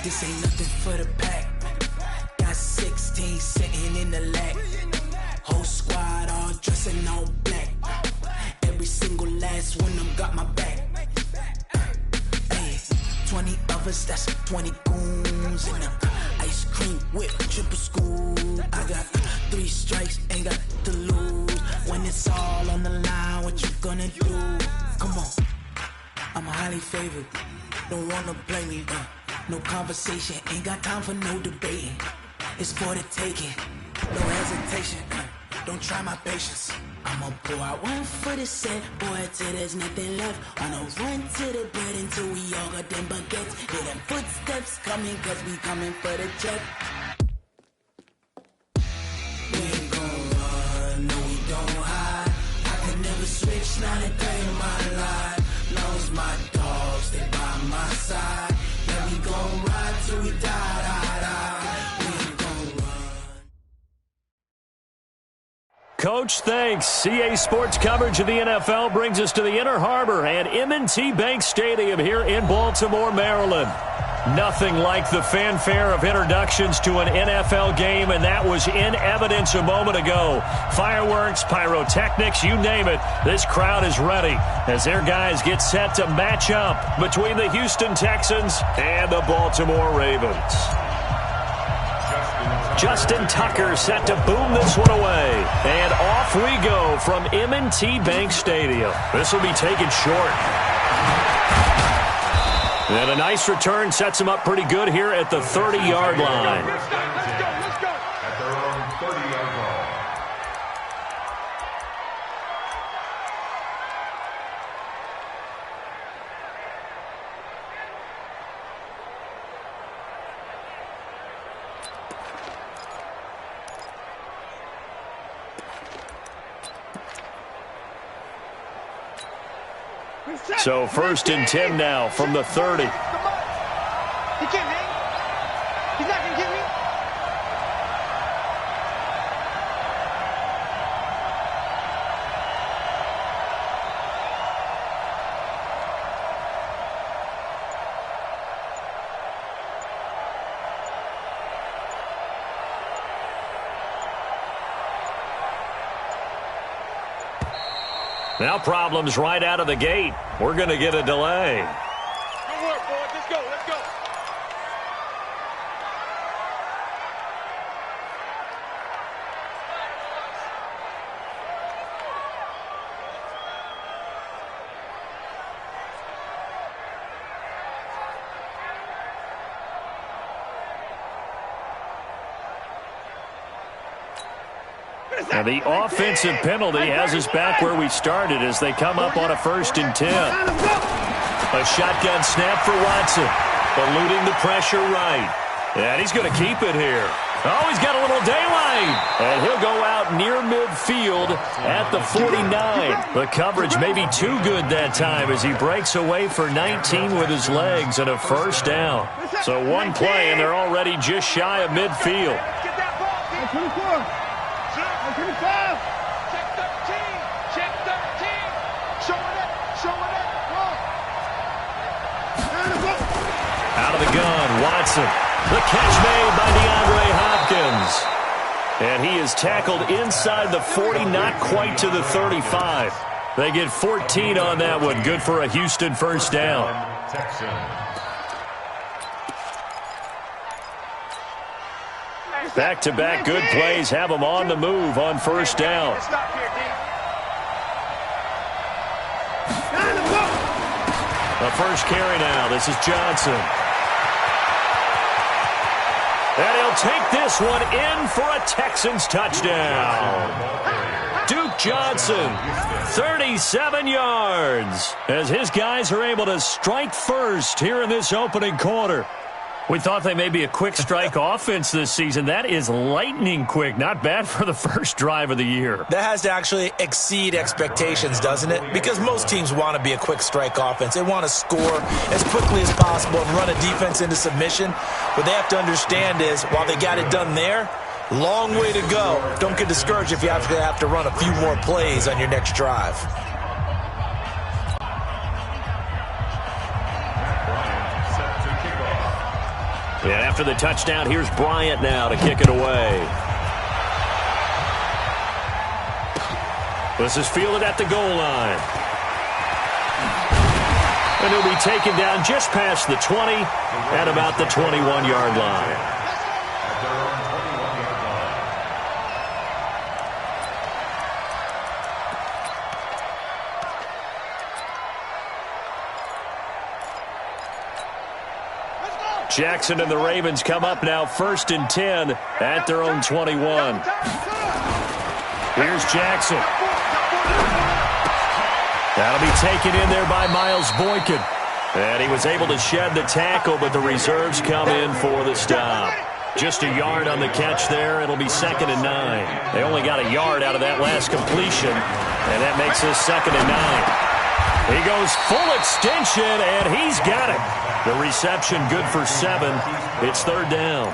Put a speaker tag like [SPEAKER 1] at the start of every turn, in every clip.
[SPEAKER 1] This ain't nothing for the pack. Got 16 sitting in the lap. Whole squad all dressing all black. Every single last one of them got my back. Hey, 20 of us, that's 20 goons in the ice cream whip, triple scoop. I got 3 strikes, ain't got to lose. When it's all on the line, what you gonna do? Come on, I'm highly favored. Don't wanna play me, no conversation. Ain't got time for no debating. It's for the taking, no hesitation. Don't try my patience. I'ma pour out one for the set, boy, till there's nothing left. On a run to the bread until we all got them baguettes. Hear them footsteps coming, cause we coming for the check. We ain't gon' run, no we don't hide. I can never switch, not a day in my life. Long as my dogs, they by my side. Yeah, we gon' ride till we die. We ain't gon' run.
[SPEAKER 2] Coach, thanks. CA Sports coverage of the NFL brings us to the Inner Harbor and M&T Bank Stadium here in Baltimore, Maryland. Nothing like the fanfare of introductions to an NFL game, and that was in evidence a moment ago. Fireworks, pyrotechnics, you name it. This crowd is ready as their guys get set to match up between the Houston Texans and the Baltimore Ravens. Justin Tucker set to boom this one away. And off we go from M&T Bank Stadium. This will be taken short. And a nice return sets him up pretty good here at the 30-yard line.
[SPEAKER 3] Let's go. At their own 30-yard line.
[SPEAKER 2] So 1st and 10 now from the 30.
[SPEAKER 4] He can't hang. He's not going to get me.
[SPEAKER 2] Now problems right out of the gate. We're going to get a delay.
[SPEAKER 4] Good work, boys. Let's go. Let's go.
[SPEAKER 2] Now the offensive penalty has us back where we started as they come up on a 1st and 10. A shotgun snap for Watson, eluding the pressure right. And he's going to keep it here. Oh, he's got a little daylight. And he'll go out near midfield at the 49. The coverage may be too good that time as he breaks away for 19 with his legs and a 1st down. So one play and they're already just shy of midfield.
[SPEAKER 4] Get that ball. 24. 25. Check 13. Check 13. Show it up. Show it up.
[SPEAKER 2] Out of the gun, Watson. The catch made by DeAndre Hopkins. And he is tackled inside the 40, not quite to the 35. They get 14 on that one. Good for a Houston 1st down. Back-to-back good plays have them on the move on 1st down. The first carry now. This is Johnson. And he'll take this one in for a Texans touchdown. Duke Johnson, 37 yards, as his guys are able to strike first here in this opening quarter. We thought they may be a quick strike offense this season. That is lightning quick. Not bad for the first drive of the year.
[SPEAKER 5] That has to actually exceed expectations, doesn't it? Because most teams want to be a quick strike offense. They want to score as quickly as possible and run a defense into submission. What they have to understand is, while they got it done there, long way to go. Don't get discouraged if you have to run a few more plays on your next drive.
[SPEAKER 2] And after the touchdown, here's Bryant now to kick it away. This is fielded at the goal line. And he'll be taken down just past the 20 at about the 21-yard line. Jackson and the Ravens come up now 1st and 10 at their own 21. Here's Jackson. That'll be taken in there by Miles Boykin. And he was able to shed the tackle, but the reserves come in for the stop. Just a yard on the catch there. It'll be 2nd and 9. They only got a yard out of that last completion, and that makes this 2nd and 9. He goes full extension, and he's got it. The reception good for 7. It's 3rd down.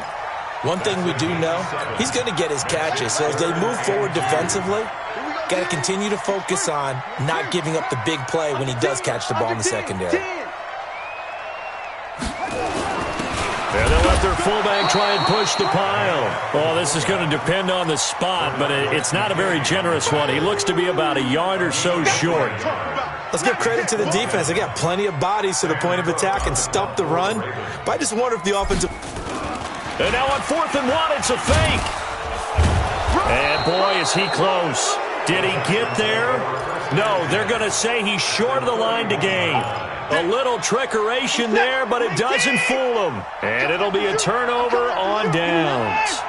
[SPEAKER 5] One thing we do know, he's going to get his catches. So as they move forward defensively, got to continue to focus on not giving up the big play when he does catch the ball in the secondary.
[SPEAKER 2] And they'll let their fullback try and push the pile. Well, this is going to depend on the spot, but it's not a very generous one. He looks to be about a yard or so short.
[SPEAKER 5] Let's give credit to the defense. They got plenty of bodies to the point of attack and stop the run. But I just wonder if the offensive...
[SPEAKER 2] And now on 4th and 1, it's a fake. And boy, is he close. Did he get there? No, they're going to say he's short of the line to gain. A little trickeration there, but it doesn't fool him. And it'll be a turnover on downs.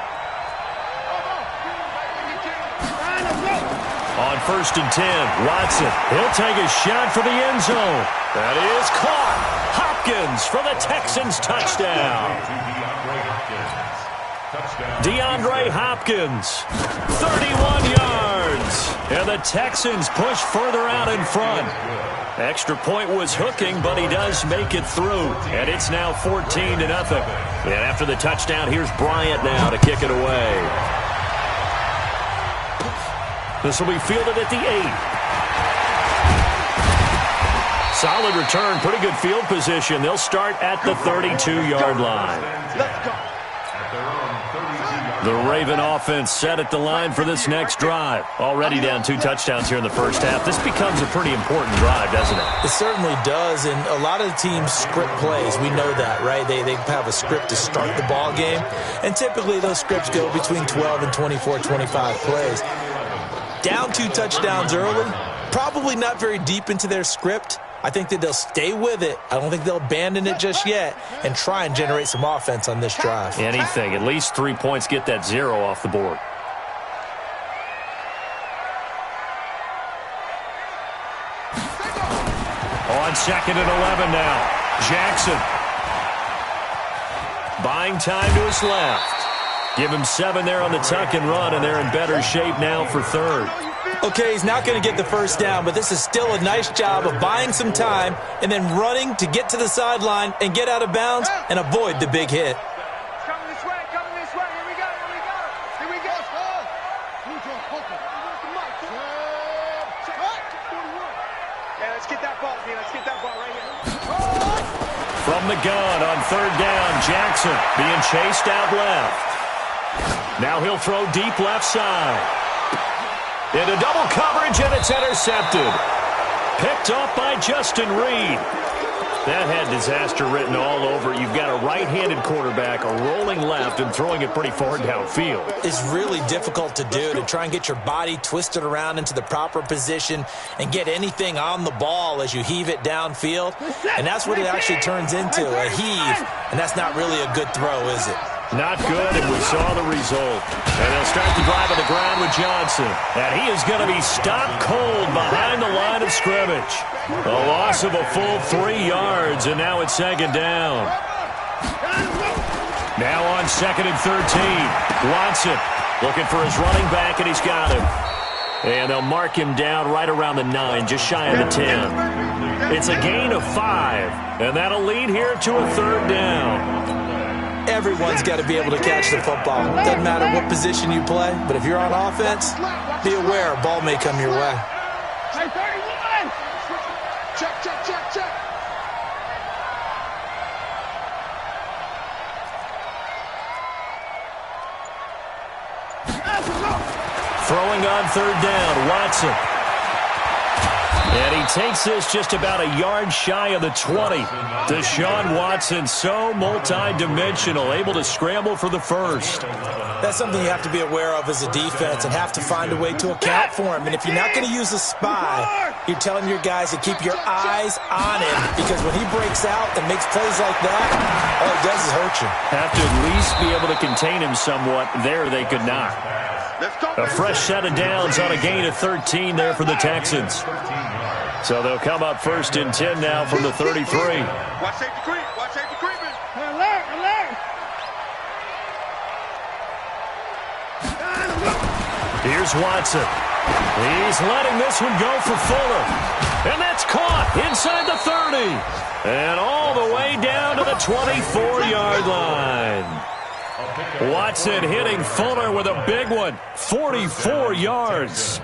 [SPEAKER 2] On 1st and 10, Watson. He'll take a shot for the end zone. That is caught. Hopkins for the Texans touchdown. DeAndre Hopkins, 31 yards. And the Texans push further out in front. Extra point was hooking, but he does make it through. And it's now 14-0. And after the touchdown, here's Bryant now to kick it away. This will be fielded at the 8. Solid return, pretty good field position. They'll start at the 32-yard line.
[SPEAKER 4] Let's go.
[SPEAKER 2] The Raven offense set at the line for this next drive. Already down 2 touchdowns here in the first half. This becomes a pretty important drive, doesn't it?
[SPEAKER 5] It certainly does, and a lot of teams script plays. We know that, right? They have a script to start the ball game, and typically those scripts go between 12 and 24, 25 plays. Down 2 touchdowns early, probably not very deep into their script. I think that they'll stay with it. I don't think they'll abandon it just yet and try and generate some offense on this drive.
[SPEAKER 2] Anything. At least 3 points, get that 0 off the board. On 2nd and 11 now. Jackson. Buying time to his left. Give him 7 there on the tuck and run, and they're in better shape now for 3rd.
[SPEAKER 5] Okay, he's not going to get the first down, but this is still a nice job of buying some time and then running to get to the sideline and get out of bounds and avoid the big hit.
[SPEAKER 4] Coming this way, coming this way. Here we go, here we go. Here we go. Yeah, let's get that ball, man. Let's get that ball right here.
[SPEAKER 2] From the gun on 3rd down, Jackson being chased out left. Now he'll throw deep left side. Into double coverage, and it's intercepted. Picked off by Justin Reed. That had disaster written all over. You've got a right-handed quarterback, a rolling left, and throwing it pretty far downfield.
[SPEAKER 5] It's really difficult to do, to try and get your body twisted around into the proper position and get anything on the ball as you heave it downfield. And that's what it actually turns into, a heave. And that's not really a good throw, is it?
[SPEAKER 2] Not good, and we saw the result. And they'll start the drive on the ground with Johnson. And he is going to be stopped cold behind the line of scrimmage. A loss of a full 3 yards, and now it's 2nd down. Now on 2nd and 13. Watson looking for his running back, and he's got him. And they'll mark him down right around the 9, just shy of the 10. It's a gain of 5, and that'll lead here to a 3rd down.
[SPEAKER 5] Everyone's got to be able to catch the football. Doesn't matter what position you play, but if you're on offense, be aware a ball may come your way.
[SPEAKER 4] Hey, 31! Check, check, check, check.
[SPEAKER 2] Throwing on third down, Watson. And he takes this just about a yard shy of the 20. Deshaun Watson, so multi-dimensional, able to scramble for the first.
[SPEAKER 5] That's something you have to be aware of as a defense and have to find a way to account for him. And if you're not going to use a spy, you're telling your guys to keep your eyes on him, because when he breaks out and makes plays like that, all it does is hurt you.
[SPEAKER 2] Have to at least be able to contain him somewhat. There they could not. A fresh set of downs on a gain of 13 there for the Texans. So they'll come up first and 10 now from the 33.
[SPEAKER 4] Watch safety creep. Watch safety creeping. Alert, alert.
[SPEAKER 2] Here's Watson. He's letting this one go for Fuller. And that's caught inside the 30. And all the way down to the 24-yard line. Watson hitting Fuller with a big one. 44 yards.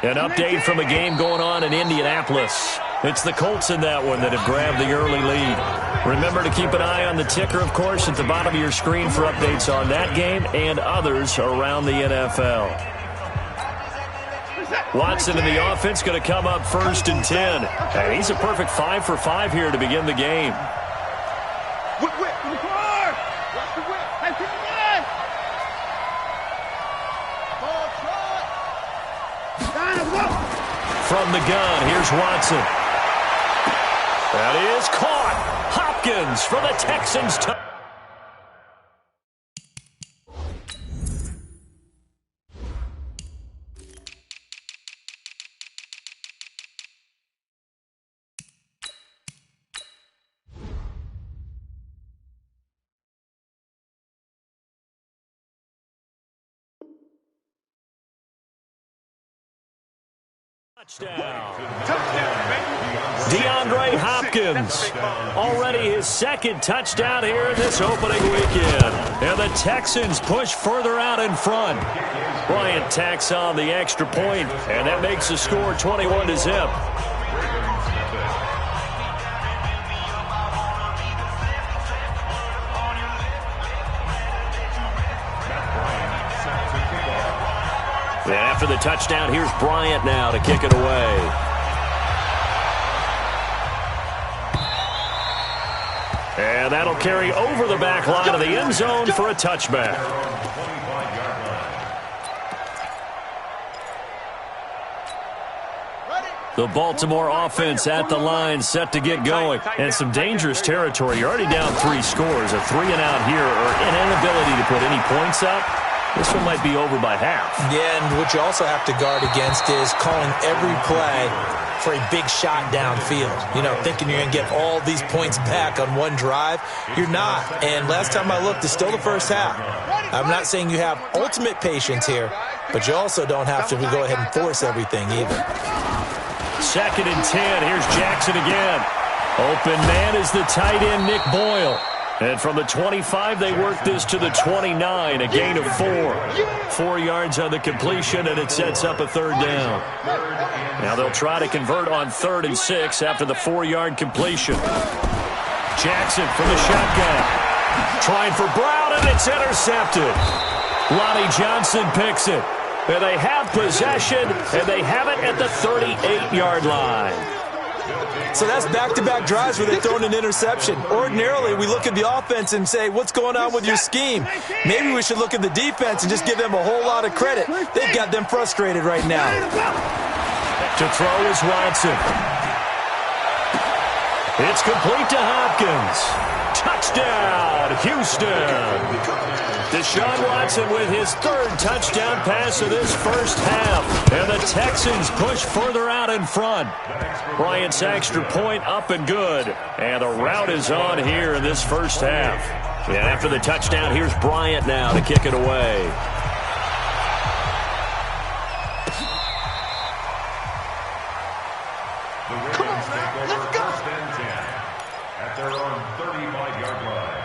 [SPEAKER 2] An update from a game going on in Indianapolis. It's the Colts in that one that have grabbed the early lead. Remember to keep an eye on the ticker, of course, at the bottom of your screen for updates on that game and others around the NFL. Watson in the offense going to come up first and 10. And he's a perfect 5 for 5 here to begin the game. From the gun, here's Watson. That is caught. Hopkins for the Texans. Touchdown. DeAndre Hopkins. Already his second touchdown here in this opening weekend. And the Texans push further out in front. Bryant tacks on the extra point, and that makes the score 21-0. And after the touchdown, here's Bryant now to kick it away. And that'll carry over the back line of the end zone for a touchback. The Baltimore offense at the line, set to get going. And some dangerous territory. You're already down 3 scores. A 3-and-out here, or an inability to put any points up. This one might be over by half. Yeah, and what you also have to guard against is calling every play for a big shot downfield. You know, thinking you're going to get all these points back on one drive. You're not. And last time I looked, it's still the first half. I'm not saying you have ultimate patience here, but you also don't have to go ahead and force everything either. 2nd and 10. Here's Jackson again. Open man is the tight end, Nick Boyle. And from the 25, they work this to the 29, a gain of 4. 4 yards on the completion, and it sets up a 3rd down. Now they'll try to convert on 3rd and 6 after the 4-yard completion. Jackson from the shotgun. Trying for Brown, and it's intercepted. Lonnie Johnson picks it. And they have possession, and they have it at the 38-yard line. So that's back-to-back drives where they've thrown an interception. Ordinarily, we look at the offense and say, what's going on with your scheme? Maybe we should look at the defense and just give them a whole lot of credit. They've got them frustrated right now. To throw is Watson. It's complete to Hopkins. Touchdown, Houston. Deshaun Watson with his 3rd touchdown pass of this first half. And the Texans push further out in front. Bryant's extra point up and good. And the route is on here in this first half. And after the touchdown, here's Bryant now to kick it away.
[SPEAKER 3] The Ravens take over 1st and 10 at their own 35-yard line.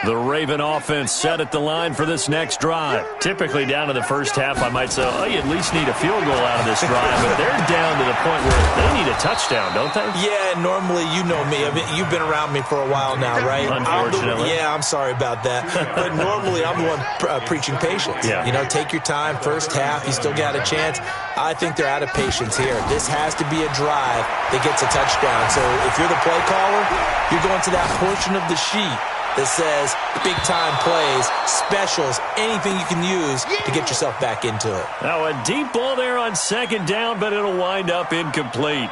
[SPEAKER 2] The Raven offense set at the line for this next drive. Typically down to the first half, I might say, oh, you at least need a field goal out of this drive. But they're down to the point where they need a touchdown, don't they?
[SPEAKER 5] Yeah, normally, you know me. I mean, you've been around me for a while now, right?
[SPEAKER 2] Unfortunately.
[SPEAKER 5] I'm sorry about that. But normally, I'm the one preaching patience.
[SPEAKER 2] Yeah.
[SPEAKER 5] You know, take your time. First half, you still got a chance. I think they're out of patience here. This has to be a drive that gets a touchdown. So if you're the play caller, you're going to that portion of the sheet that says big-time plays, specials, anything you can use to get yourself back into it.
[SPEAKER 2] Now a deep ball there on second down, but it'll wind up incomplete.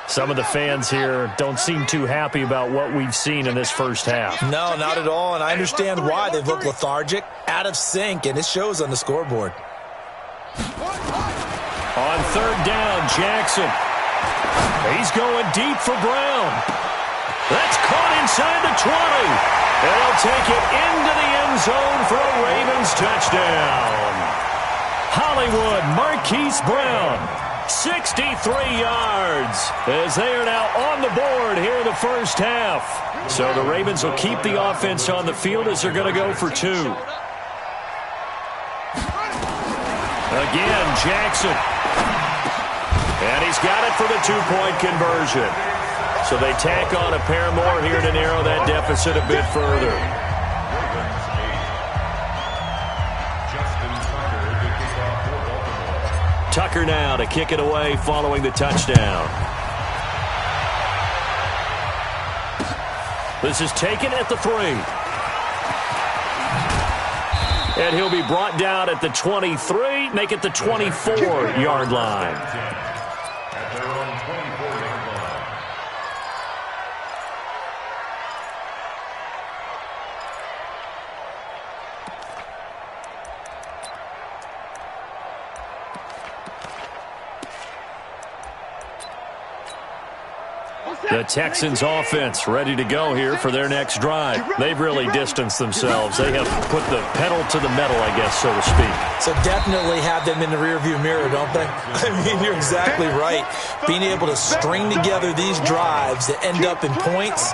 [SPEAKER 2] Some of the fans here don't seem too happy about what we've seen in this first half.
[SPEAKER 5] No, not at all, and I understand why. They've looked lethargic, out of sync, and it shows on the scoreboard.
[SPEAKER 2] On third down, Jackson. He's going deep for Brown. That's caught inside the 20. And he'll take it into the end zone for a Ravens touchdown. Hollywood Marquise Brown, 63 yards, as they are now on the board here in the first half. So the Ravens will keep the offense on the field as they're going to go for two. Again, Jackson. And he's got it for the two-point conversion. So they tack on a pair more here to narrow that deficit a bit further. Tucker now to kick it away following the touchdown. This is taken at the 3. And he'll be brought down at the 23, make it the 24-yard line.
[SPEAKER 3] At their own 24-yard line.
[SPEAKER 2] The Texans offense ready to go here for their next drive. They've really distanced themselves. They have put the pedal to the metal, I guess, so to speak.
[SPEAKER 5] So definitely have them in the rearview mirror, don't they? I mean, you're exactly right. Being able to string together these drives that end up in points,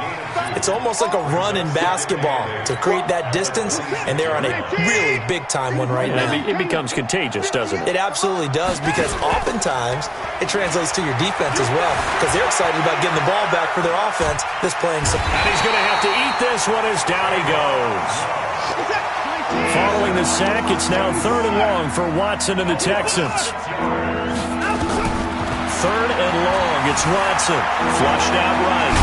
[SPEAKER 5] it's almost like a run in basketball to create that distance, and they're on a really big-time one right now.
[SPEAKER 2] It becomes contagious, doesn't it?
[SPEAKER 5] It absolutely does, because oftentimes it translates to your defense as well, because they're excited about getting the ball back for their offense that's playing some.
[SPEAKER 2] And he's going to have to eat this one as down he goes. Following the sack, it's now 3rd and long for Watson and the Texans. 3rd and long, it's Watson. Flushed out right.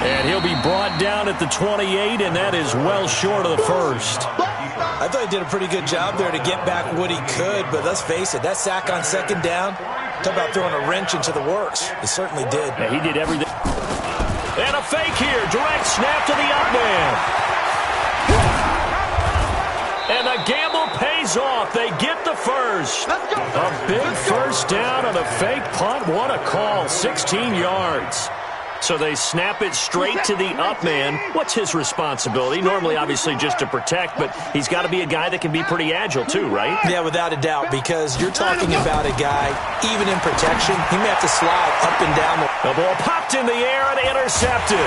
[SPEAKER 2] And he'll be brought down at the 28, and that is well short of the first.
[SPEAKER 5] I thought he did a pretty good job there to get back what he could, but let's face it, that sack on second down, talk about throwing a wrench into the works. He certainly did.
[SPEAKER 2] Yeah, he did everything. And a fake here. Direct snap to the up man. And the gamble pays off. They get the first. A big first down on a fake punt. What a call. 16 yards. So they snap it straight to the up man. What's his responsibility? Normally, obviously, just to protect, but he's got to be a guy that can be pretty agile too, right?
[SPEAKER 5] Yeah, without a doubt, because you're talking about a guy, even in protection, he may have to slide up and down.
[SPEAKER 2] The ball popped in the air and intercepted.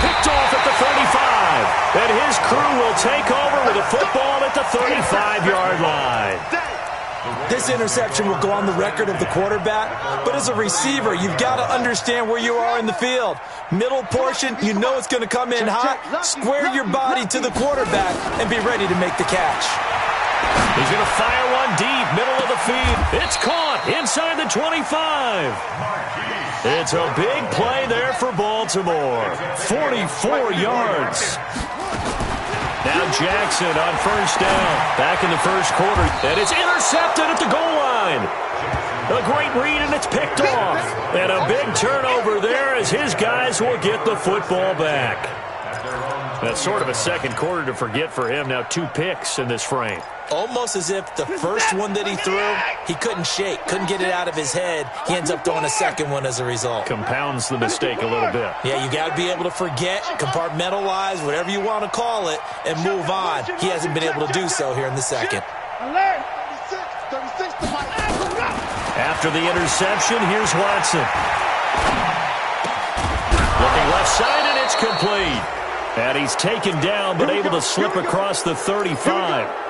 [SPEAKER 2] Picked off at the 35. And his crew will take over with a football at the 35-yard line.
[SPEAKER 5] This interception will go on the record of the quarterback, but as a receiver, you've got to understand where you are in the field. Middle portion, you know it's going to come in hot. Square your body to the quarterback and be ready to make the catch.
[SPEAKER 2] He's going to fire one deep, middle of the field. It's caught inside the 25. It's a big play there for Baltimore. 44 yards. Now Jackson on first down. Back in the first quarter. And it's intercepted at the goal line. A great read, and it's picked off. And a big turnover there as his guys will get the football back. That's sort of a second quarter to forget for him. Now 2 picks in this frame.
[SPEAKER 5] Almost as if the first one that he threw, he couldn't shake, couldn't get it out of his head. He ends up throwing a second one as a result.
[SPEAKER 2] Compounds the mistake a little bit.
[SPEAKER 5] Yeah, you got to be able to forget, compartmentalize, whatever you want to call it, and move on. He hasn't been able to do so here in the second.
[SPEAKER 2] After the interception, here's Watson. Looking left side, and it's complete. And he's taken down, but able to slip across the 35.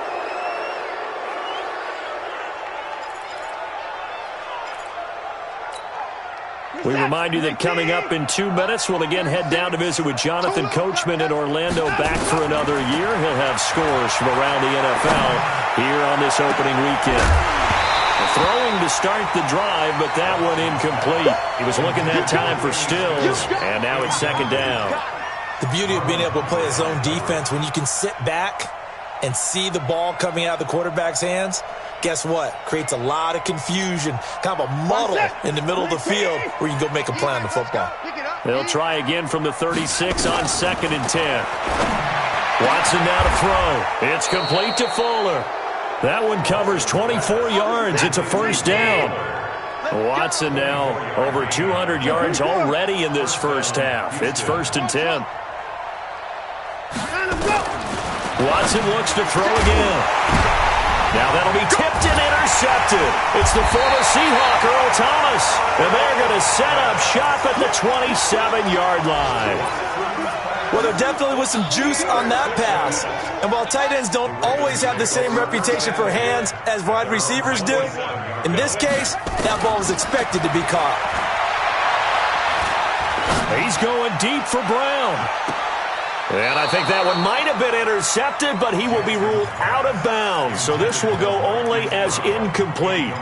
[SPEAKER 2] We remind you that coming up in 2 minutes, we'll again head down to visit with Jonathan Coachman in Orlando, back for another year. He'll have scores from around the NFL here on this opening weekend. Throwing to start the drive, but that one incomplete. He was looking that time for Stills, and now it's second down.
[SPEAKER 5] The beauty of being able to play a zone defense when you can sit back and see the ball coming out of the quarterback's hands, guess what? Creates a lot of confusion, kind of a muddle in the middle of the field where you can go make a play on the football.
[SPEAKER 2] They'll try again from the 36 on 2nd and 10. Watson now to throw. It's complete to Fuller. That one covers 24 yards. It's a first down. Watson now over 200 yards already in this first half. It's 1st and 10. Watson looks to throw again. Now that'll be tipped and intercepted. It's the former Seahawk, Earl Thomas. And they're going to set up shop at the 27-yard line.
[SPEAKER 5] Well, there definitely was some juice on that pass. And while tight ends don't always have the same reputation for hands as wide receivers do, in this case, that ball was expected to be caught.
[SPEAKER 2] He's going deep for Brown. And I think that one might have been intercepted, but he will be ruled out of bounds. So this will go only as incomplete.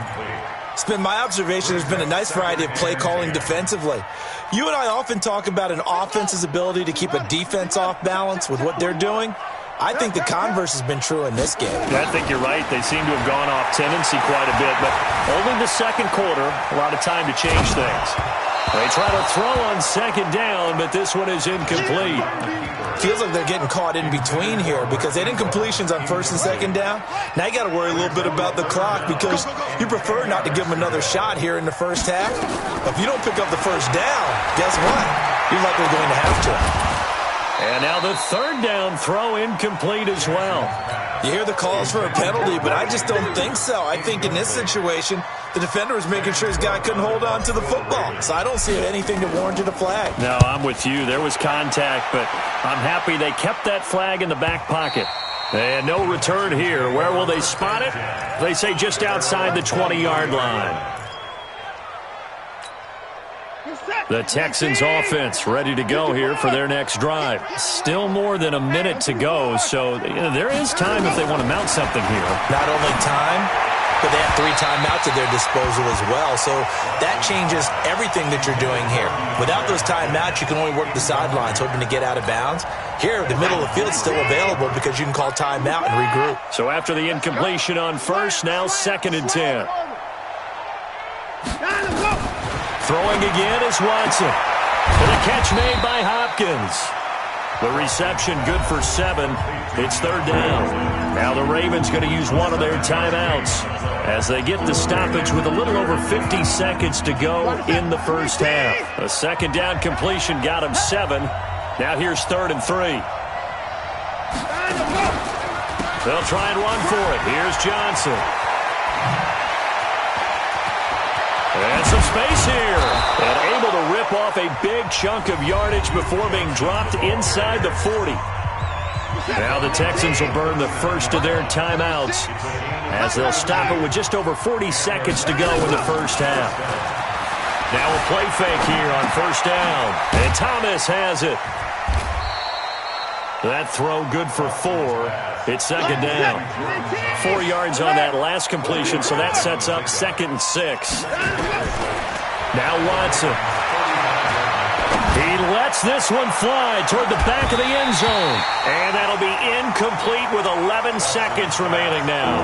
[SPEAKER 5] It's been my observation there's been a nice variety of play calling defensively. You and I often talk about an offense's ability to keep a defense off balance with what they're doing. I think the converse has been true in this game.
[SPEAKER 2] I think you're right. They seem to have gone off tendency quite a bit, but only the second quarter, a lot of time to change things. They try to throw on 2nd down, but this one is incomplete.
[SPEAKER 5] Feels like they're getting caught in between here because they had incompletions on 1st and 2nd down. Now you got to worry a little bit about the clock because you prefer not to give them another shot here in the first half. If you don't pick up the first down, guess what? You're likely going to have to.
[SPEAKER 2] And now the 3rd down throw incomplete as well.
[SPEAKER 5] You hear the calls for a penalty, but I just don't think so. I think in this situation, the defender was making sure his guy couldn't hold on to the football. So I don't see anything that warranted a flag.
[SPEAKER 2] No, I'm with you. There was contact, but I'm happy they kept that flag in the back pocket. And no return here. Where will they spot it? They say just outside the 20-yard line. The Texans offense ready to go here for their next drive. Still more than a minute to go, so there is time if they want to mount something here.
[SPEAKER 5] Not only time, but they have 3 timeouts at their disposal as well, so that changes everything that you're doing here. Without those timeouts, you can only work the sidelines, hoping to get out of bounds. Here, the middle of the field is still available because you can call timeout and regroup.
[SPEAKER 2] So after the incompletion on 1st, now 2nd and 10. Throwing again is Watson. And a catch made by Hopkins. The reception good for 7. It's 3rd down. Now the Ravens going to use one of their timeouts as they get the stoppage with a little over 50 seconds to go in the first half. A 2nd down completion got him 7. Now here's 3rd and 3. They'll try and run for it. Here's Johnson. And some space here. And able to rip off a big chunk of yardage before being dropped inside the 40. Now the Texans will burn the first of their timeouts as they'll stop it with just over 40 seconds to go in the first half. Now a play fake here on 1st down. And Thomas has it. That throw good for 4. It's 2nd down. 4 yards on that last completion, so that sets up 2nd and 6. Now Watson. He lets this one fly toward the back of the end zone. And that'll be incomplete with 11 seconds remaining now.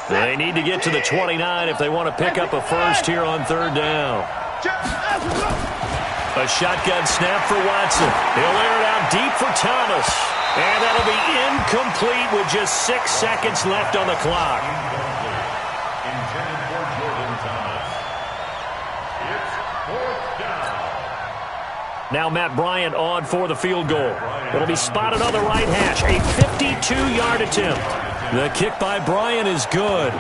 [SPEAKER 2] They need to get to the 29 if they want to pick up a first here on 3rd down. A shotgun snap for Watson. He'll air it out deep for Thomas. And that'll be incomplete with just 6 seconds left on the clock.
[SPEAKER 3] Intended for Jordan Thomas. It's 4th down.
[SPEAKER 2] Now Matt Bryant on for the field goal. It'll be spotted on the right hash. A 52-yard attempt. The kick by Bryant is good.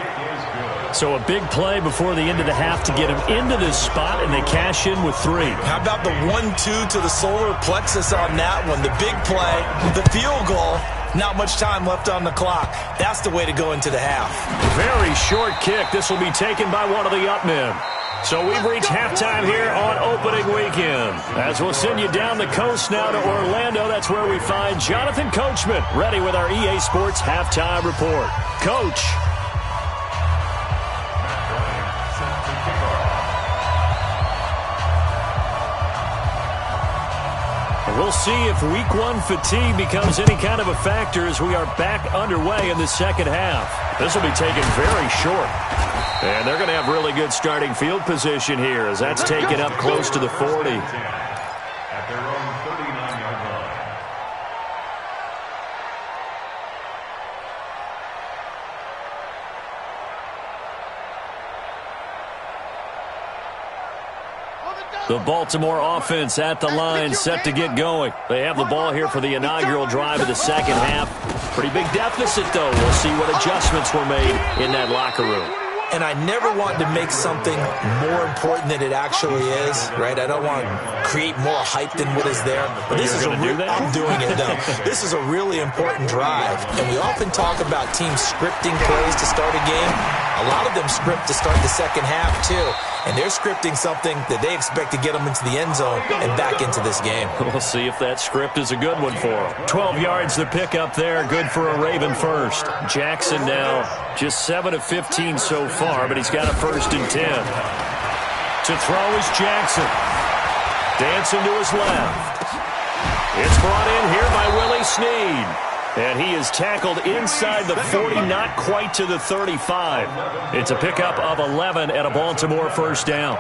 [SPEAKER 2] So a big play before the end of the half to get him into this spot, and they cash in with 3.
[SPEAKER 5] How about the 1-2 to the solar plexus on that one? The big play, the field goal, not much time left on the clock. That's the way to go into the half.
[SPEAKER 2] Very short kick. This will be taken by one of the up men. So we've reached halftime here on opening weekend. As we'll send you down the coast now to Orlando, that's where we find Jonathan Coachman, ready with our EA Sports halftime report. Coach. We'll see if week 1 fatigue becomes any kind of a factor as we are back underway in the second half. This will be taken very short. And they're going to have really good starting field position here as that's taken up close to the 40.
[SPEAKER 3] At their own 39-yard line.
[SPEAKER 2] The Baltimore offense at the line, set to get going. They have the ball here for the inaugural drive of the second half. Pretty big deficit, though. We'll see what adjustments were made in that locker room.
[SPEAKER 5] And I never want to make something more important than it actually is, right? I don't want to create more hype than what is there. But this is I'm doing it, though. This is a really important drive. And we often talk about teams scripting plays to start a game. A lot of them script to start the second half, too. And they're scripting something that they expect to get them into the end zone and back into this game.
[SPEAKER 2] We'll see if that script is a good one for them. 12 yards to pick up there. Good for a Raven first. Jackson now just 7 of 15 so far, but he's got a 1st and 10. To throw is Jackson. Dancing to his left. It's brought in here by Willie Snead. And he is tackled inside the 40, not quite to the 35. It's a pickup of 11 and a Baltimore 1st down.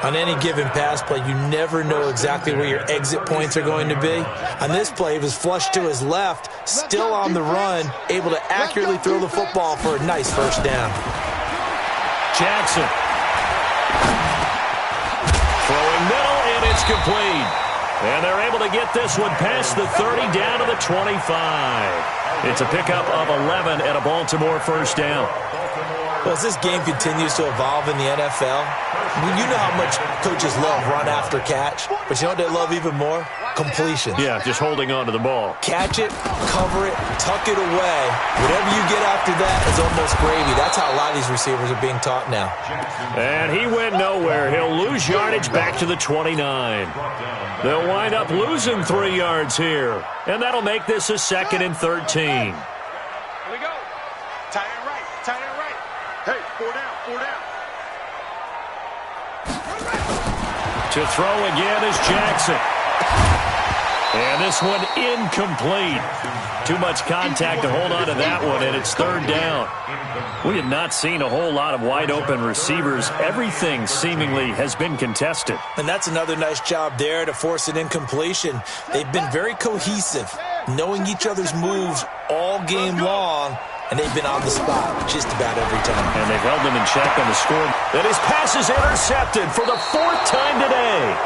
[SPEAKER 5] On any given pass play, you never know exactly where your exit points are going to be. On this play, it was flushed to his left, still on the run, able to accurately throw the football for a nice 1st down.
[SPEAKER 2] Jackson. Throwing middle, and it's complete. And they're able to get this one past the 30 down to the 25. It's a pickup of 11 and a Baltimore 1st down.
[SPEAKER 5] Well, as this game continues to evolve in the NFL, you know how much coaches love run after catch, but you know what they love even more? Completion.
[SPEAKER 2] Yeah, just holding on to the ball.
[SPEAKER 5] Catch it, cover it, tuck it away. Whatever you get after that is almost gravy. That's how a lot of these receivers are being taught now.
[SPEAKER 2] And he went nowhere. He'll lose yardage back to the 29. They'll wind up losing 3 yards here. And that'll make this a 2nd and 13.
[SPEAKER 4] Here we go. Tight end right. Tight end right. Hey, 4 down. 4 down.
[SPEAKER 2] To throw again is Jackson. And this one incomplete. Too much contact to hold on to that one, and it's 3rd down. We have not seen a whole lot of wide-open receivers. Everything seemingly has been contested.
[SPEAKER 5] And that's another nice job there to force an incompletion. They've been very cohesive, knowing each other's moves all game long, and they've been on the spot just about every time.
[SPEAKER 2] And they've held them in check on the score. And his pass is intercepted for the 4th time today.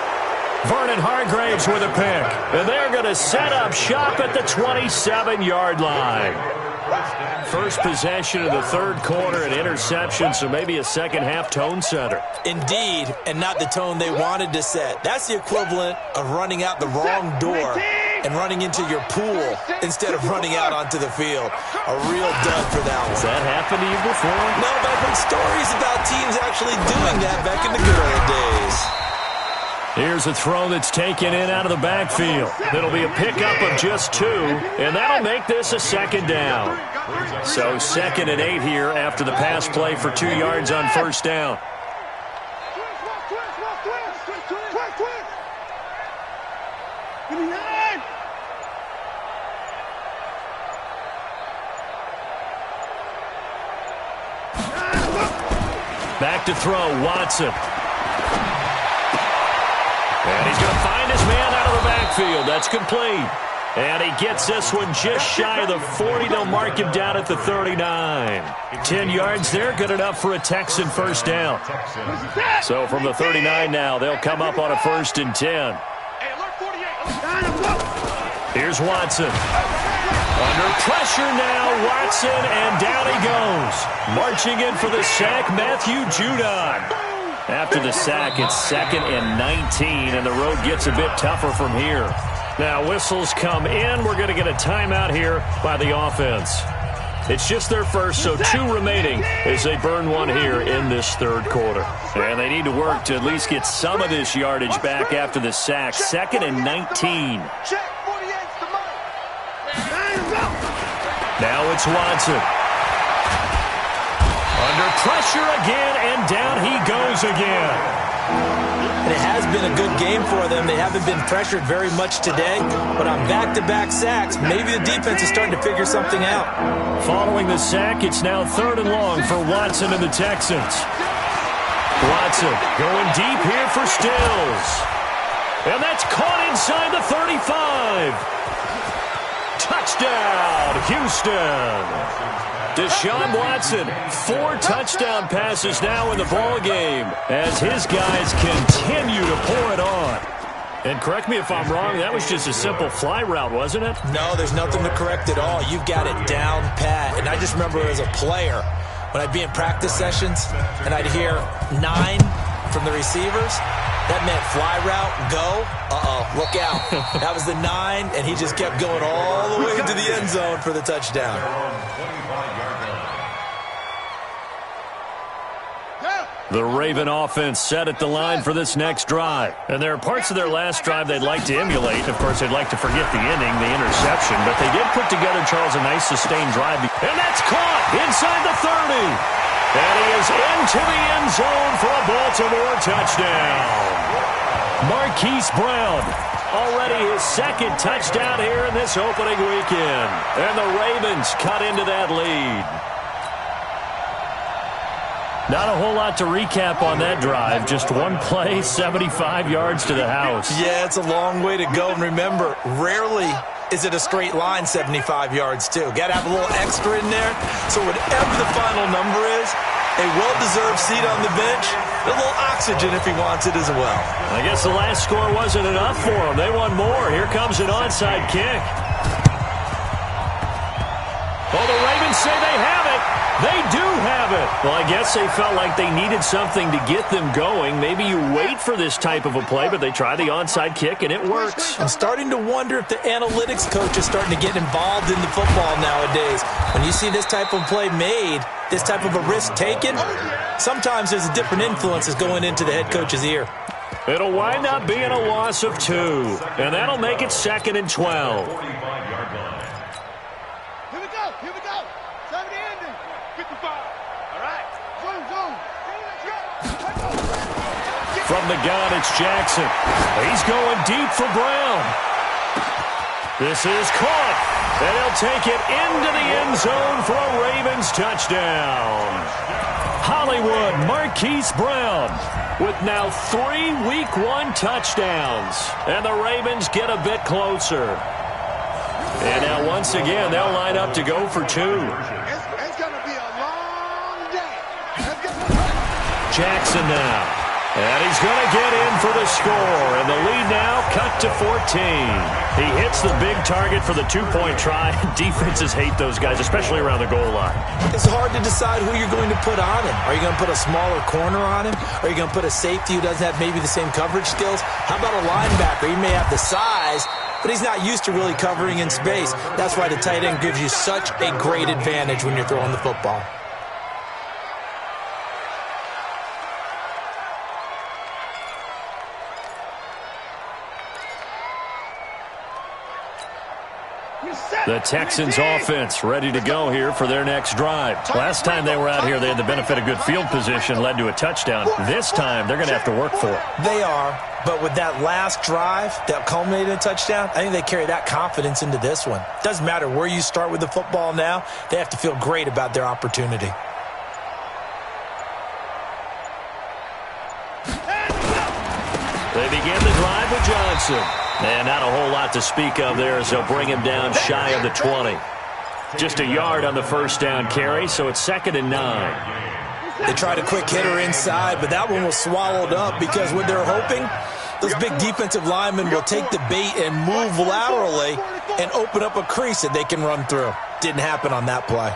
[SPEAKER 2] Vernon Hargraves with a pick. And they're going to set up shop at the 27-yard line. First possession of the 3rd quarter, an interception, so maybe a second-half tone setter.
[SPEAKER 5] Indeed, and not the tone they wanted to set. That's the equivalent of running out the wrong door and running into your pool instead of running out onto the field. A real dud for that one.
[SPEAKER 2] Has that happened to you before?
[SPEAKER 5] No, but I've heard stories about teams actually doing that back in the good old days.
[SPEAKER 2] Here's a throw that's taken in out of the backfield. It'll be a pickup of just 2, and that'll make this a 2nd down. So 2nd and 8 here after the pass play for 2 yards on 1st down. Back to throw, Watson. And he's going to find his man out of the backfield. That's complete. And he gets this one just shy of the 40. They'll mark him down at the 39. 10 yards there, good enough for a Texan 1st down. So from the 39 now, they'll come up on a 1st and 10. Here's Watson. Under pressure now, Watson, and down he goes. Marching in for the sack, Matthew Judon. After the sack, it's 2nd and 19, and the road gets a bit tougher from here. Now whistles come in. We're going to get a timeout here by the offense. It's just their first, so 2 remaining as they burn one here in this third quarter. And they need to work to at least get some of this yardage back after the sack. 2nd and 19. Now it's Watson. Under pressure again, and down he goes again.
[SPEAKER 5] And it has been a good game for them. They haven't been pressured very much today, but on back-to-back sacks, maybe the defense is starting to figure something out.
[SPEAKER 2] Following the sack, it's now 3rd and long for Watson and the Texans. Watson going deep here for Stills. And that's caught inside the 35. Touchdown, Houston. Deshaun Watson, 4 touchdown passes now in the ball game as his guys continue to pour it on. And correct me if I'm wrong, that was just a simple fly route, wasn't it?
[SPEAKER 5] No, there's nothing to correct at all. You've got it down pat. And I just remember as a player, when I'd be in practice sessions and I'd hear 9 from the receivers, that meant fly route, go, look out. That was the 9, and he just kept going all the way into the end zone for the touchdown.
[SPEAKER 2] The Raven offense set at the line for this next drive. And there are parts of their last drive they'd like to emulate. Of course, they'd like to forget the inning, the interception. But they did put together, Charles, a nice sustained drive. And that's caught inside the 30. And he is into the end zone for a Baltimore touchdown. Marquise Brown, already his 2nd touchdown here in this opening weekend. And the Ravens cut into that lead. Not a whole lot to recap on that drive. Just one play, 75 yards to the house.
[SPEAKER 5] Yeah, it's a long way to go. And remember, rarely is it a straight line 75 yards, too. Got to have a little extra in there. So whatever the final number is, a well-deserved seat on the bench, a little oxygen if he wants it as well.
[SPEAKER 2] I guess the last score wasn't enough for him. They want more. Here comes an onside kick. Oh, the Ravens say they have it. They do have it. Well, I guess they felt like they needed something to get them going. Maybe you wait for this type of a play, but they try the onside kick, and it works.
[SPEAKER 5] I'm starting to wonder if the analytics coach is starting to get involved in the football nowadays. When you see this type of play made, this type of a risk taken, sometimes there's a different influence that's going into the head coach's ear.
[SPEAKER 2] It'll wind up being a loss of 2, and that'll make it 2nd and 12.
[SPEAKER 4] Here we go. 70 ending. 55. All right. Zoom.
[SPEAKER 2] From the gun, it's Jackson. He's going deep for Brown. This is caught, and he'll take it into the end zone for a Ravens touchdown. Hollywood Marquise Brown with now 3 Week 1 touchdowns, and the Ravens get a bit closer. And now once again, they'll line up to go for 2.
[SPEAKER 4] It's going to be a long day.
[SPEAKER 2] Jackson now. And he's going to get in for the score. And the lead now cut to 14. He hits the big target for the 2-point try. Defenses hate those guys, especially around the goal line.
[SPEAKER 5] It's hard to decide who you're going to put on him. Are you going to put a smaller corner on him? Are you going to put a safety who doesn't have maybe the same coverage skills? How about a linebacker? He may have the size, but he's not used to really covering in space. That's why the tight end gives you such a great advantage when you're throwing the football.
[SPEAKER 2] The Texans offense ready to go here for their next drive. Last time they were out here, they had the benefit of good field position, led to a touchdown. This time, they're going to have to work for it.
[SPEAKER 5] They are, but with that last drive that culminated in a touchdown, I think they carry that confidence into this one. Doesn't matter where you start with the football now, they have to feel great about their opportunity.
[SPEAKER 2] They begin the drive with Johnson. And not a whole lot to speak of there as they'll bring him down shy of the 20. Just a yard on the first down carry, so it's 2nd and 9.
[SPEAKER 5] They tried a quick hitter inside, but that one was swallowed up because what they're hoping, Those big defensive linemen will take the bait and move laterally and open up a crease that they can run through. Didn't happen on that play.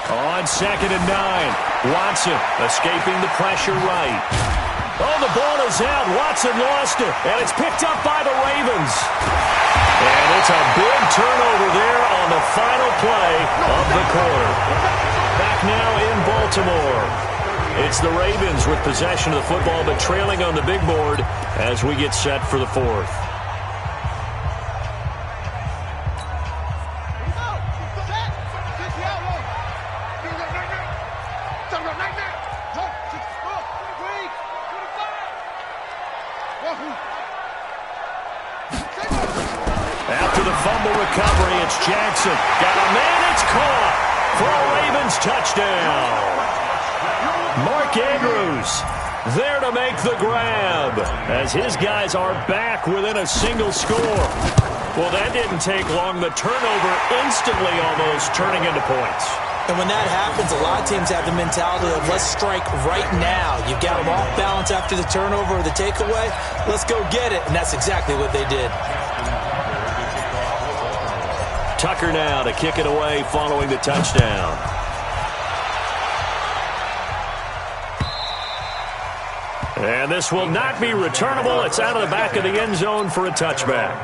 [SPEAKER 2] On 2nd and 9, Watson escaping the pressure right. Oh, the ball is out. Watson lost it, and it's picked up by the Ravens. And it's a big turnover there on the final play of the quarter. Back now in Baltimore. It's the Ravens with possession of the football, but trailing on the big board as we get set for the fourth. After the fumble recovery, it's Jackson. Got a man, it's caught for a Ravens touchdown. Mark Andrews there to make the grab as his guys are back within a single score. Well, that didn't take long. The turnover instantly almost turning into points.
[SPEAKER 5] And when that happens, a lot of teams have the mentality of let's strike right now. You've got them off balance after the turnover or the takeaway. Let's go get it. And that's exactly what they did.
[SPEAKER 2] Tucker now to kick it away following the touchdown. And this will not be returnable. It's out of the back of the end zone for a touchback.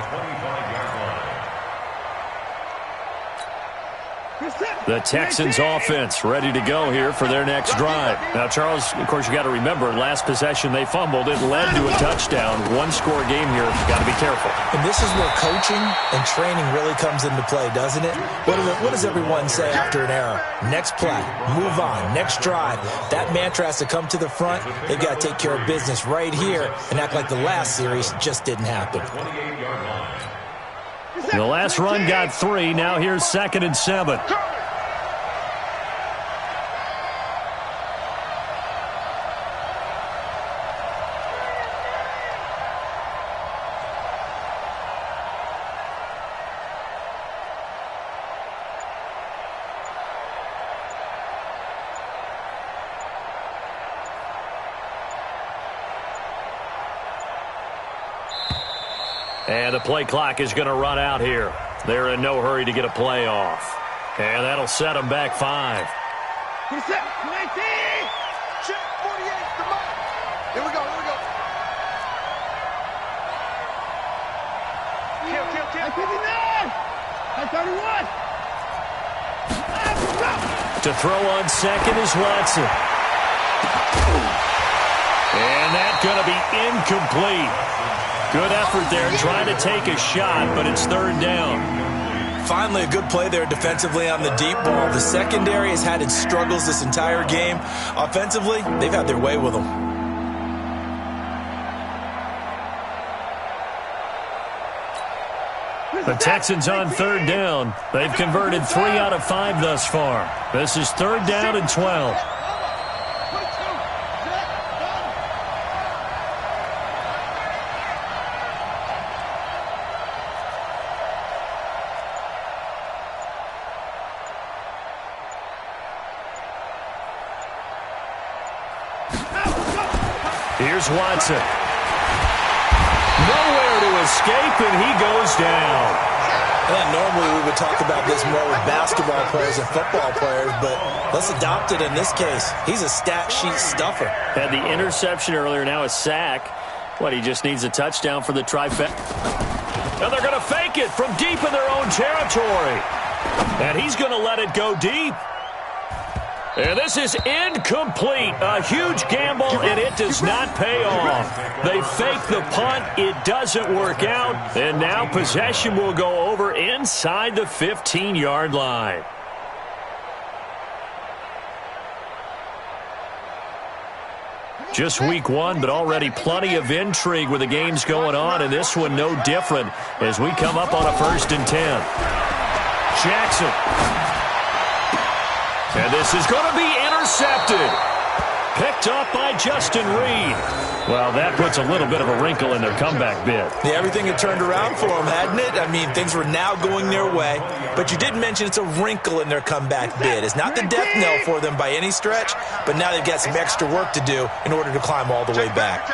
[SPEAKER 2] The Texans offense ready to go here for their next drive. Now, Charles, of course, you got to remember, last possession they fumbled. It led to a touchdown. One-score game here. Got to be careful.
[SPEAKER 5] And this is where coaching and training really comes into play, doesn't it? What does everyone say after an error? Next play, move on, next drive. That mantra has to come to the front. They've got to take care of business right here and act like the last series just didn't happen.
[SPEAKER 2] The last run got 3. Now here's 2nd and 7. And the play clock is going to run out here. They're in no hurry to get a play off. And that'll set them back 5.
[SPEAKER 4] Here we go.
[SPEAKER 2] To throw on 2nd is Watson. And that's going to be incomplete. Good effort there trying to take a shot, but it's 3rd down.
[SPEAKER 5] Finally, a good play there defensively on the deep ball. The secondary has had its struggles this entire game. Offensively, they've had their way with them.
[SPEAKER 2] The Texans on 3rd down. They've converted 3 out of 5 thus far. This is 3rd down and 12. Here's Watson. Nowhere to escape, and he goes down.
[SPEAKER 5] And normally we would talk about this more with basketball players and football players, but let's adopt it in this case. He's a stat sheet stuffer.
[SPEAKER 2] Had the interception earlier, now a sack. What, he just needs a touchdown for the trifecta. And they're going to fake it from deep in their own territory. And he's going to let it go deep. And this is incomplete. A huge gamble, and it does not pay off. They fake the punt. It doesn't work out. And now possession will go over inside the 15-yard line. Just week 1, but already plenty of intrigue with the games going on, and this one no different as we come up on a 1st and 10. Jackson. And this is going to be intercepted. Picked up by Justin Reed. Well, that puts a little bit of a wrinkle in their comeback bid.
[SPEAKER 5] Yeah, everything had turned around for them, hadn't it? I mean, things were now going their way. But you did mention it's a wrinkle in their comeback bid. It's not the death knell for them by any stretch, but now they've got some extra work to do in order to climb all the way back.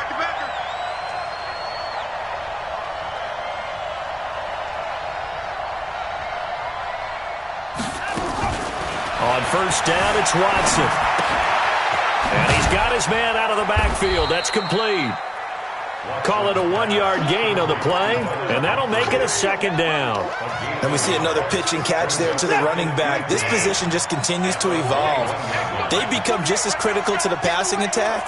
[SPEAKER 2] On first down, it's Watson. And he's got his man out of the backfield. That's complete. Call it a 1-yard gain on the play, and that'll make it a second down.
[SPEAKER 5] And we see another pitch and catch there to the running back. This position just continues to evolve. They become just as critical to the passing attack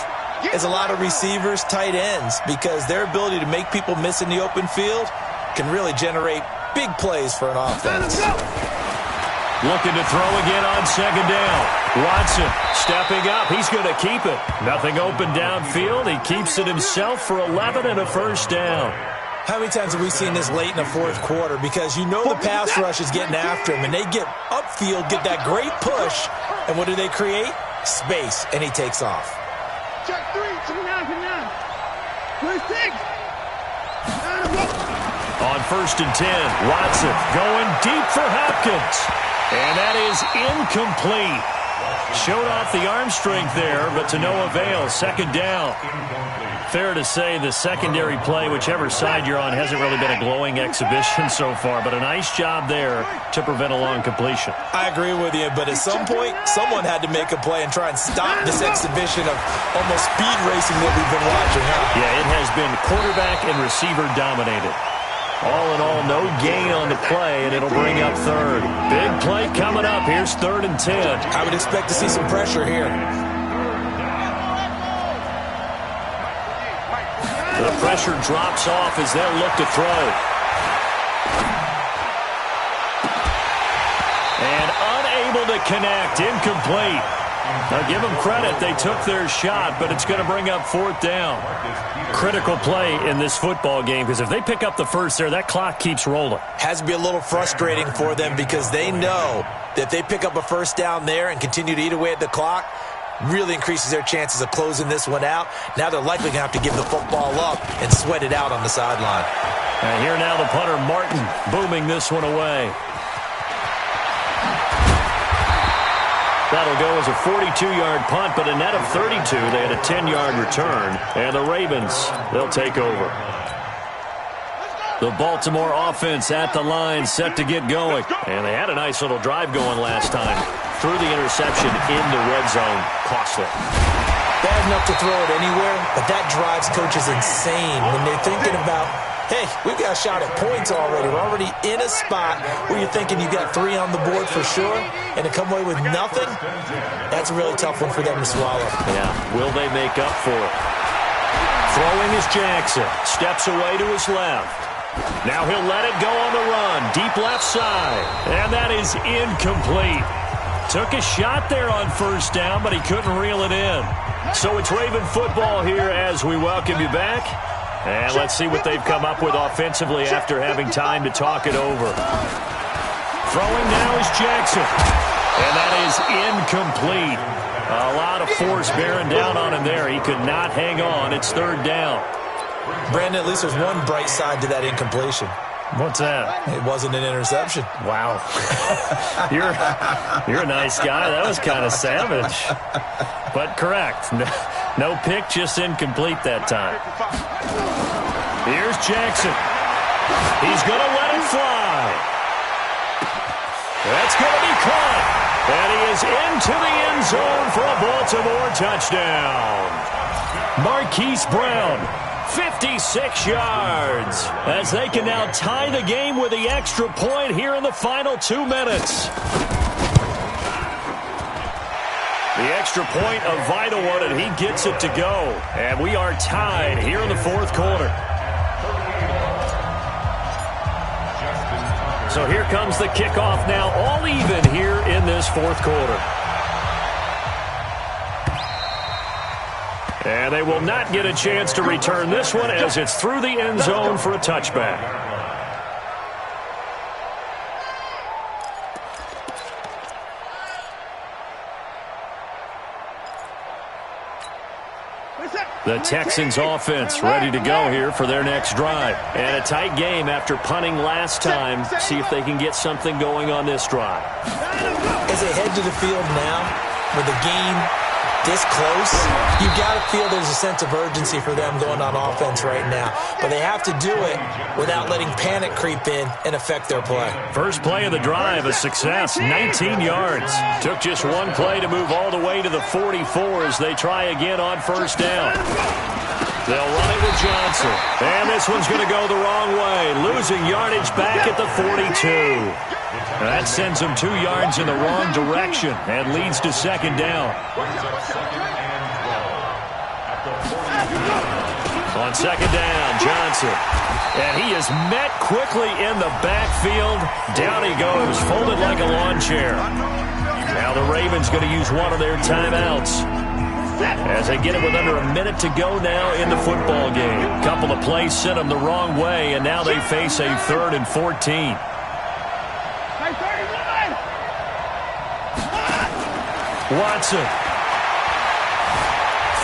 [SPEAKER 5] as a lot of receivers, tight ends, because their ability to make people miss in the open field can really generate big plays for an offense.
[SPEAKER 2] Looking to throw again on second down. Watson stepping up. He's going to keep it. Nothing open downfield. He keeps it himself for 11 and a first down.
[SPEAKER 5] How many times have we seen this late in the fourth quarter? Because you know the pass rush is getting after him, and they get upfield, get that great push, and what do they create? Space, and he takes off.
[SPEAKER 4] Check 3, check 9. First 6.
[SPEAKER 2] On first and 10, Watson going deep for Hopkins. And that is incomplete. Showed off the arm strength there, but to no avail. Second down. Fair to say the secondary play, whichever side you're on, hasn't really been a glowing exhibition so far, but a nice job there to prevent a long completion.
[SPEAKER 5] I agree with you, but at some point, someone had to make a play and try and stop this exhibition of almost speed racing that we've been watching, huh?
[SPEAKER 2] Yeah, it has been quarterback and receiver dominated. All in all, no gain on the play, and it'll bring up third. Big play coming up. Here's 3rd and 10.
[SPEAKER 5] I would expect to see some pressure here.
[SPEAKER 2] The pressure drops off as they'll look to throw. And unable to connect. Incomplete. Now, give them credit. They took their shot, but it's going to bring up 4th down. Critical play in this football game, because if they pick up the first there, that clock keeps rolling.
[SPEAKER 5] Has to be a little frustrating for them because they know that if they pick up a first down there and continue to eat away at the clock, really increases their chances of closing this one out. Now they're likely going to have to give the football up and sweat it out on the sideline.
[SPEAKER 2] And here now the punter, Martin, booming this one away. That'll go as a 42-yard punt, but a net of 32. They had a 10-yard return. And the Ravens, they'll take over. The Baltimore offense at the line, set to get going. And they had a nice little drive going last time. Threw the interception in the red zone. Costly.
[SPEAKER 5] Bad enough to throw it anywhere, but that drives coaches insane when they're thinking about, hey, we've got a shot at points already. We're already in a spot where you're thinking you got 3 on the board for sure, and to come away with nothing, that's a really tough one for them to swallow.
[SPEAKER 2] Yeah, will they make up for it? Throwing is Jackson. Steps away to his left. Now he'll let it go on the run. Deep left side. And that is incomplete. Took a shot there on first down, but he couldn't reel it in. So it's Raven football here as we welcome you back. And let's see what they've come up with offensively after having time to talk it over. Throwing now is Jackson. And that is incomplete. A lot of force bearing down on him there. He could not hang on. It's 3rd down.
[SPEAKER 5] Brandon, at least there's one bright side to that incompletion.
[SPEAKER 2] What's that?
[SPEAKER 5] It wasn't an interception.
[SPEAKER 2] Wow. You're a nice guy. That was kind of savage. But correct. No pick, just incomplete that time. Here's Jackson. He's going to let it fly. That's going to be caught. And he is into the end zone for a Baltimore touchdown. Marquise Brown, 56 yards, as they can now tie the game with the extra point here in the final 2 minutes. The extra point, a vital one, and he gets it to go. And we are tied here in the 4th quarter. So here comes the kickoff now, all even here in this 4th quarter. And they will not get a chance to return this one as it's through the end zone for a touchback. The Texans offense ready to go here for their next drive. And a tight game after punting last time. See if they can get something going on this drive.
[SPEAKER 5] As they head to the field now, with the game this close, you've got to feel there's a sense of urgency for them going on offense right now. But they have to do it without letting panic creep in and affect their play.
[SPEAKER 2] First play of the drive, a success, 19 yards. Took just one play to move all the way to the 44 as they try again on first down. They'll run it with Johnson. And this one's going to go the wrong way, losing yardage back at the 42. That sends them 2 yards in the wrong direction and leads to second down. On second down, Johnson. And he is met quickly in the backfield. Down he goes, folded like a lawn chair. Now the Ravens going to use one of their timeouts as they get it with under a minute to go now in the football game. A couple of plays sent them the wrong way, and now they face a 3rd and 14. Watson.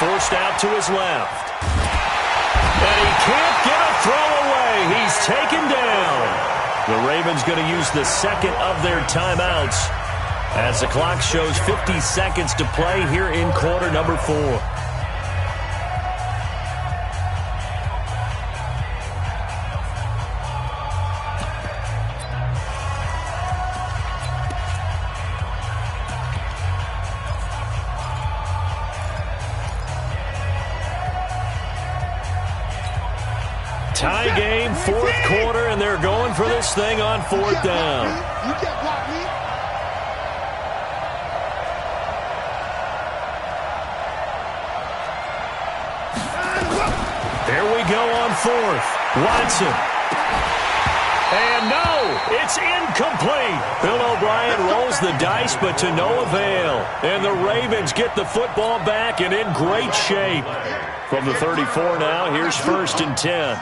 [SPEAKER 2] Forced out to his left. And he can't get a throw away. He's taken down. The Ravens going to use the second of their timeouts as the clock shows 50 seconds to play here in quarter number 4. Tie game, 4th quarter, and they're going for this thing on 4th down.
[SPEAKER 4] You can't block me.
[SPEAKER 2] There we go on 4th. Watson. And no, it's incomplete. Bill O'Brien rolls the dice, but to no avail. And the Ravens get the football back and in great shape. From the 34 now, here's 1st and 10.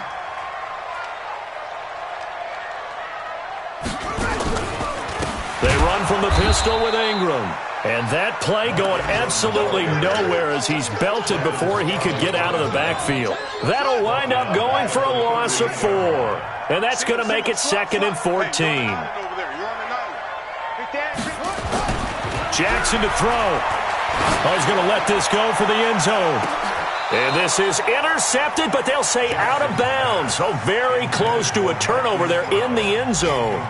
[SPEAKER 2] They run from the pistol with Ingram. And that play going absolutely nowhere as he's belted before he could get out of the backfield. That'll wind up going for a loss of 4. And that's going to make it 2nd and 14. Jackson to throw. Oh, he's going to let this go for the end zone. And this is intercepted, but they'll say out of bounds. Oh, very close to a turnover there in the end zone.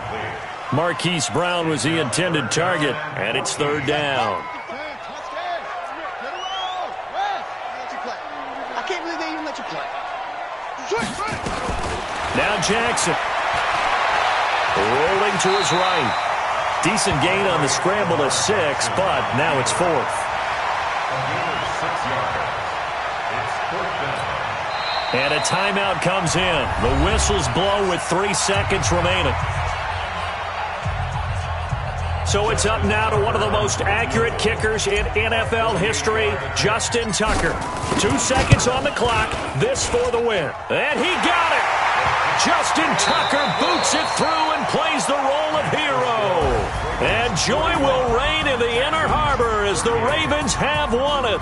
[SPEAKER 2] Marquise Brown was the intended target, and it's 3rd down.
[SPEAKER 4] I can't believe they even let you play.
[SPEAKER 2] Now Jackson. Rolling to his right. Decent gain on the scramble to 6, but now it's 4th. And a timeout comes in. The whistles blow with 3 seconds remaining. So it's up now to one of the most accurate kickers in NFL history, Justin Tucker. 2 seconds on the clock. This for the win. And he got it. Justin Tucker boots it through and plays the role of hero. And joy will reign in the Inner Harbor as the Ravens have won it.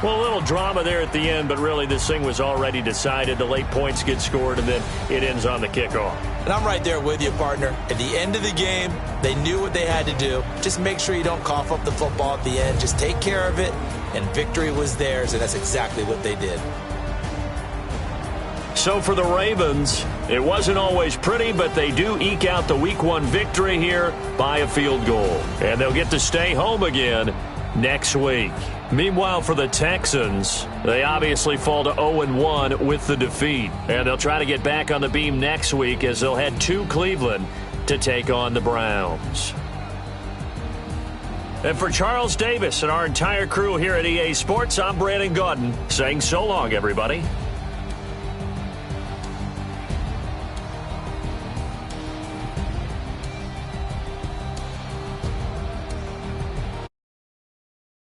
[SPEAKER 2] Well, a little drama there at the end, but really this thing was already decided. The late points get scored, and then it ends on the kickoff.
[SPEAKER 5] And I'm right there with you, partner. At the end of the game, they knew what they had to do. Just make sure you don't cough up the football at the end. Just take care of it, and victory was theirs, and that's exactly what they did.
[SPEAKER 2] So for the Ravens, it wasn't always pretty, but they do eke out the Week 1 victory here by a field goal. And they'll get to stay home again next week. Meanwhile, for the Texans, they obviously fall to 0-1 with the defeat. And they'll try to get back on the beam next week as they'll head to Cleveland to take on the Browns. And for Charles Davis and our entire crew here at EA Sports, I'm Brandon Gaudin saying so long, everybody.